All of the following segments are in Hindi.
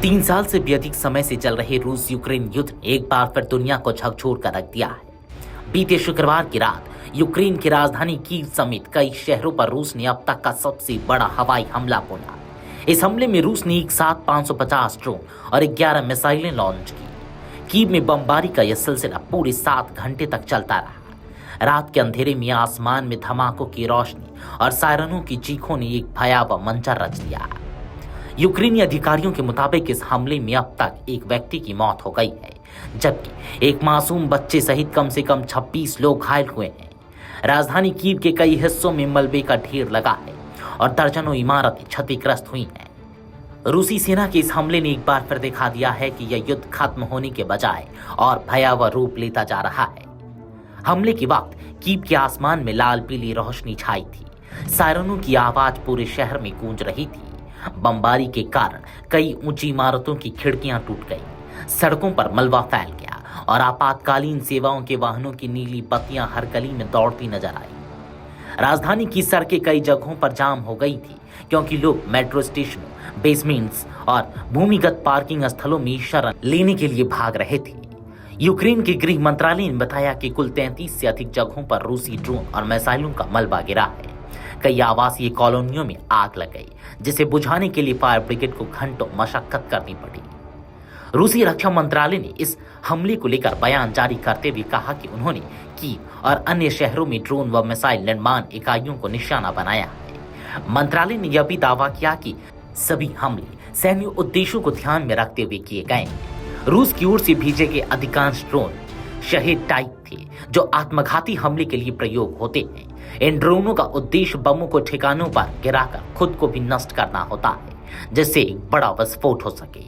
3 साल से भी अधिक समय से चल रहे रूस यूक्रेन युद्ध ने एक बार फिर दुनिया को झकझोर कर रख दिया है। बीते शुक्रवार की रात यूक्रेन की राजधानी कीव समेत कई शहरों पर रूस ने अब तक का सबसे बड़ा हवाई हमला बोला। इस हमले में रूस ने एक साथ 550 ड्रोन और 11 मिसाइलें लॉन्च की। कीव में बमबारी का यह सिलसिला पूरे 7 घंटे तक चलता रहा। रात के अंधेरे में आसमान में धमाकों की रोशनी और सायरनों की चीखों ने एक भयावह मंजर रच दिया। यूक्रेनी अधिकारियों के मुताबिक इस हमले में अब तक एक व्यक्ति की मौत हो गई है, जबकि एक मासूम बच्चे सहित कम से कम 26 लोग घायल हुए हैं। राजधानी कीव के कई हिस्सों में मलबे का ढेर लगा है और दर्जनों इमारतें क्षतिग्रस्त हुई हैं। रूसी सेना के इस हमले ने एक बार फिर दिखा दिया है कि यह युद्ध खत्म होने के बजाय और भयावह रूप लेता जा रहा है। हमले के वक्त कीव के आसमान में लाल पीली रोशनी छाई थी। सायरनों की आवाज पूरे शहर में गूंज रही थी। बमबारी के कारण कई ऊंची इमारतों की खिड़कियां टूट गईं, सड़कों पर मलबा फैल गया और आपातकालीन सेवाओं के वाहनों की नीली बत्तियां हर गली में दौड़ती नजर आई। राजधानी की सड़कें कई जगहों पर जाम हो गई थी क्योंकि लोग मेट्रो स्टेशनों, बेसमेंट्स और भूमिगत पार्किंग स्थलों में शरण लेने के लिए भाग रहे थे। यूक्रेन के गृह मंत्रालय ने बताया कि कुल 33 से अधिक जगहों पर रूसी ड्रोन और मिसाइलों का मलबा गिरा है। कई आवासीय कॉलोनियों में आग लग गई, जिसे बुझाने के लिए फायर ब्रिगेड को घंटों मशक्कत करनी पड़ी। रूसी रक्षा मंत्रालय ने इस हमले को लेकर बयान जारी करते हुए कहा कि उन्होंने कीव और अन्य शहरों में ड्रोन व मिसाइल निर्माण इकाइयों को निशाना बनाया है। मंत्रालय ने यह भी दावा किया कि सभी हमले सैन्य उद्देश्यों को ध्यान में रखते हुए किए गए। रूस की ओर से भेजे गए अधिकांश ड्रोन शहीद टाइप थे, जो आत्मघाती हमले के लिए प्रयोग होते हैं। इन ड्रोनों का उद्देश्य बमों को ठिकानों पर गिराकर खुद को भी नष्ट करना होता है, जिससे एक बड़ा विस्फोट हो सके।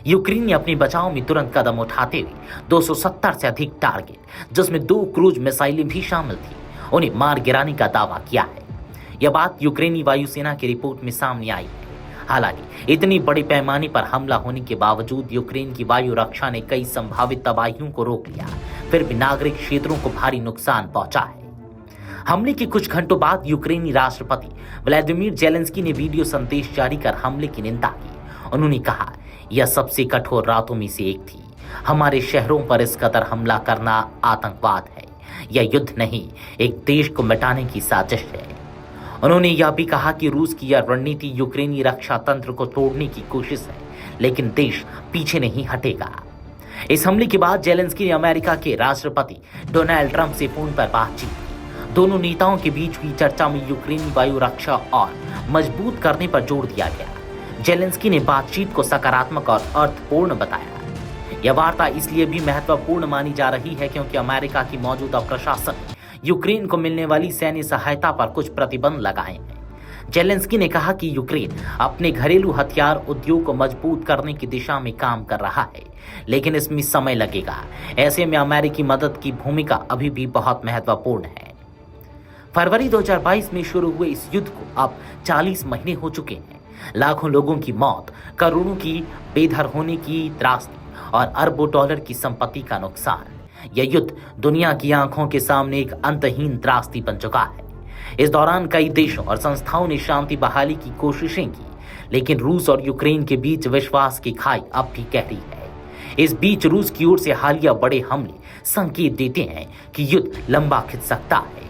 यूक्रेन ने अपने बचाव में तुरंत कदम उठाते हुए 270 से अधिक टारगेट, जिसमें 2 क्रूज मिसाइलें भी शामिल थी, उन्हें मार गिराने का दावा किया है। यह बात यूक्रेनी वायुसेना की रिपोर्ट में सामने आई है। हालांकि इतनी बड़े पैमाने पर हमला होने के बावजूद यूक्रेन की वायु रक्षा ने कई संभावित तबाहियों को रोक लिया, फिर भी नागरिक क्षेत्रों को भारी नुकसान पहुंचा है। हमले के कुछ घंटों बाद यूक्रेनी राष्ट्रपति व्लादिमीर जेलेंस्की ने वीडियो संदेश जारी कर हमले की निंदा की। उन्होंने कहा, यह सबसे कठोर रातों में से एक थी। हमारे शहरों पर इस कदर हमला करना आतंकवाद है। यह युद्ध नहीं, एक देश को मिटाने की साजिश है। उन्होंने यह भी कहा कि रूस की यह रणनीति यूक्रेनी रक्षा तंत्र को तोड़ने की कोशिश है, लेकिन देश पीछे नहीं हटेगा। इस हमले के बाद जेलेंस्की ने अमेरिका के राष्ट्रपति डोनाल्ड ट्रंप से फोन पर बातचीत की। दोनों नेताओं के बीच हुई चर्चा में यूक्रेनी वायु रक्षा और मजबूत करने पर जोर दिया गया। जेलेंस्की ने बातचीत को सकारात्मक और अर्थपूर्ण बताया। यह वार्ता इसलिए भी महत्वपूर्ण मानी जा रही है क्योंकि अमेरिका की मौजूदा प्रशासन यूक्रेन को मिलने वाली सैन्य सहायता पर कुछ प्रतिबंध लगाए हैं। जेलेंस्की ने कहा कि यूक्रेन अपने घरेलू हथियार उद्योग को मजबूत करने की दिशा में काम कर रहा है, लेकिन इसमें समय लगेगा। ऐसे में अमेरिकी मदद की भूमिका अभी भी बहुत महत्वपूर्ण है। फरवरी 2022 में शुरू हुए इस युद्ध को अब 40 महीने हो चुके हैं। लाखों लोगों की मौत, करोड़ों की बेघर होने की त्रासदी और अरबों डॉलर की संपत्ति का नुकसान। यह युद्ध दुनिया की आंखों के सामने एक अंतहीन त्रासदी बन चुका है। इस दौरान कई देशों और संस्थाओं ने शांति बहाली की कोशिशें की, लेकिन रूस और यूक्रेन के बीच विश्वास की खाई अब भी गहरी है। इस बीच रूस की ओर से हालिया बड़े हमले संकेत देते हैं कि युद्ध लंबा खिंच सकता है।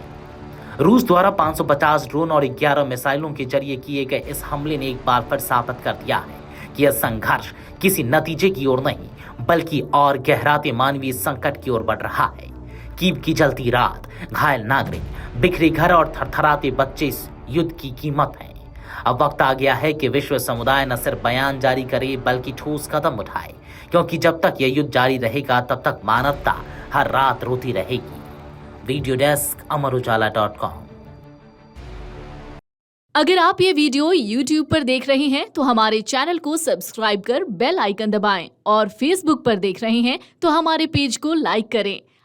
रूस द्वारा 550 ड्रोन और 11 मिसाइलों के जरिए किए गए इस हमले ने एक बार फिर साबित कर दिया है कि यह संघर्ष किसी नतीजे की ओर नहीं, बल्कि और गहराते मानवीय संकट की ओर बढ़ रहा है। कीव की जलती रात, घायल नागरिक, बिखरे घर और थरथराते बच्चे इस युद्ध की कीमत है। अब वक्त आ गया है कि विश्व समुदाय न सिर्फ बयान जारी करे, बल्कि ठोस कदम उठाए, क्योंकि जब तक यह युद्ध जारी रहेगा तब तक मानवता हर रात रोती रहेगी। वीडियो डेस्क अमरउजाला.com। अगर आप ये वीडियो YouTube पर देख रहे हैं तो हमारे चैनल को सब्सक्राइब कर बेल आइकन दबाएं और Facebook पर देख रहे हैं तो हमारे पेज को लाइक करें।